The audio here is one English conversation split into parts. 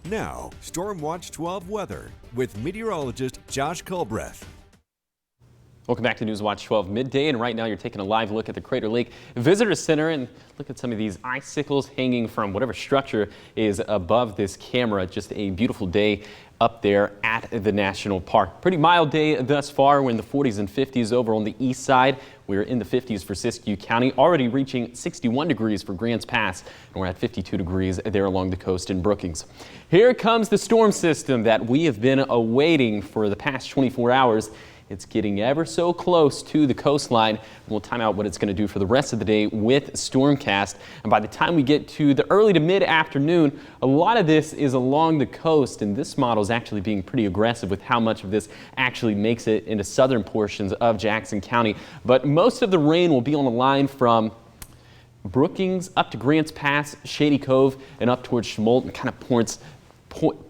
Now, Storm Watch 12 weather with meteorologist Josh Culbreth. Welcome back to News Watch 12 midday, and right now you're taking a live look at the Crater Lake Visitor Center and look at some of these icicles hanging from whatever structure is above this camera. Just a beautiful day up there at the national park. Pretty mild day thus far. We're in the 40s and 50s over on the east side. We're in the 50s for Siskiyou County, already reaching 61 degrees for Grants Pass, and we're at 52 degrees there along the coast in Brookings. Here comes the storm system that we have been awaiting for the past 24 hours. It's getting ever so close to the coastline. We'll time out what it's going to do for the rest of the day with STORMCAST. And by the time we get to the early to mid-afternoon, a lot of this is along the coast, and this model is actually being pretty aggressive with how much of this actually makes it into southern portions of Jackson County. But most of the rain will be on the line from Brookings up to Grants Pass, Shady Cove, and up towards Schmolt, and kind of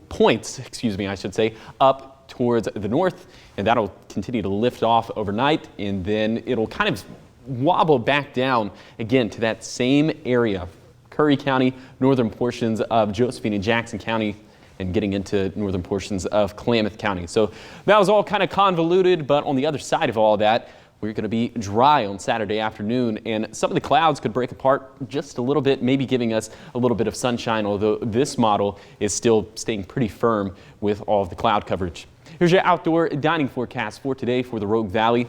points, I should say, up towards the north, and that'll continue to lift off overnight, and then it'll kind of wobble back down again to that same area, Curry County, northern portions of Josephine and Jackson County, and getting into northern portions of Klamath County. So that was all kind of convoluted, but on the other side of all that, we're going to be dry on Saturday afternoon, and some of the clouds could break apart just a little bit, maybe giving us a little bit of sunshine, although this model is still staying pretty firm with all of the cloud coverage. Here's your outdoor dining forecast for today for the Rogue Valley.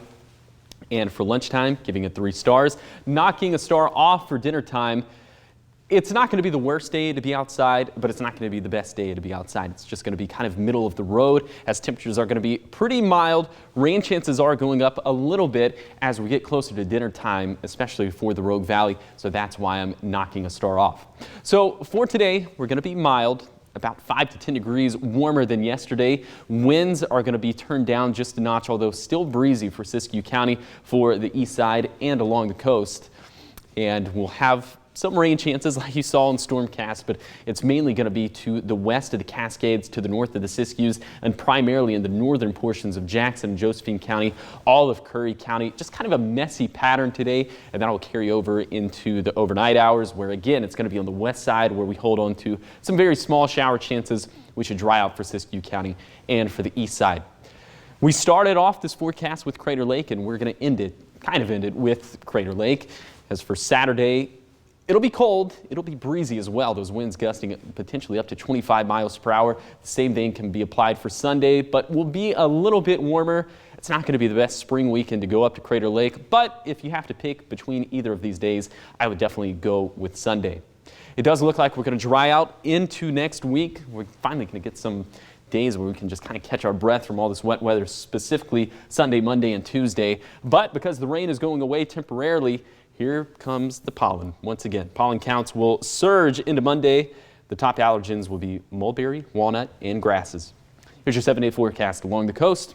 And for lunchtime, giving it 3 stars. Knocking a star off for dinner time. It's not going to be the worst day to be outside, but it's not going to be the best day to be outside. It's just going to be kind of middle of the road, as temperatures are going to be pretty mild. Rain chances are going up a little bit as we get closer to dinner time, especially for the Rogue Valley. So that's why I'm knocking a star off. So for today, we're going to be mild, about 5 to 10 degrees warmer than yesterday. Winds are going to be turned down just a notch, although still breezy for Siskiyou County for the east side and along the coast. And we'll have some rain chances like you saw in STORMCAST, but it's mainly going to be to the west of the Cascades, to the north of the Siskiyous, and primarily in the northern portions of Jackson and Josephine County, all of Curry County. Just kind of a messy pattern today, and that will carry over into the overnight hours, where again it's going to be on the west side where we hold on to some very small shower chances. We should dry out for Siskiyou County and for the east side. We started off this forecast with Crater Lake, and we're going to end it with Crater Lake. As for Saturday, it'll be cold. It'll be breezy as well. Those winds gusting potentially up to 25 miles per hour. The same thing can be applied for Sunday, but will be a little bit warmer. It's not going to be the best spring weekend to go up to Crater Lake, but if you have to pick between either of these days, I would definitely go with Sunday. It does look like we're going to dry out into next week. We're finally going to get some days where we can just kind of catch our breath from all this wet weather, specifically Sunday, Monday, and Tuesday. But because the rain is going away temporarily, here comes the pollen. Once again, pollen counts will surge into Monday. The top allergens will be mulberry, walnut, and grasses. Here's your 7-day forecast along the coast.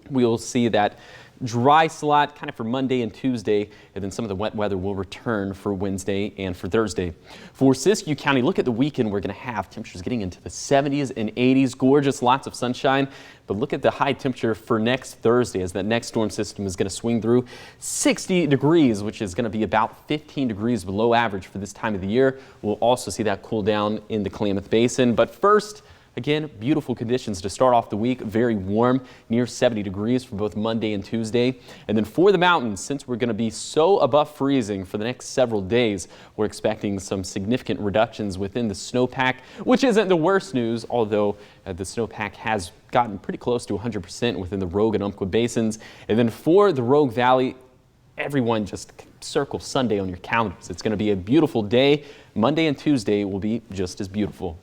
We'll see that dry slot kind of for Monday and Tuesday, and then some of the wet weather will return for Wednesday and for Thursday. For Siskiyou County, look at the weekend we're going to have. Temperatures getting into the 70s and 80s. Gorgeous, lots of sunshine. But look at the high temperature for next Thursday as that next storm system is going to swing through. 60 degrees, which is going to be about 15 degrees below average for this time of the year. We'll also see that cool down in the Klamath Basin. But first, again, beautiful conditions to start off the week. Very warm, near 70 degrees for both Monday and Tuesday. And then for the mountains, since we're going to be so above freezing for the next several days, we're expecting some significant reductions within the snowpack, which isn't the worst news, although the snowpack has gotten pretty close to 100% within the Rogue and Umpqua basins. And then for the Rogue Valley, everyone just circle Sunday on your calendars. It's going to be a beautiful day. Monday and Tuesday will be just as beautiful.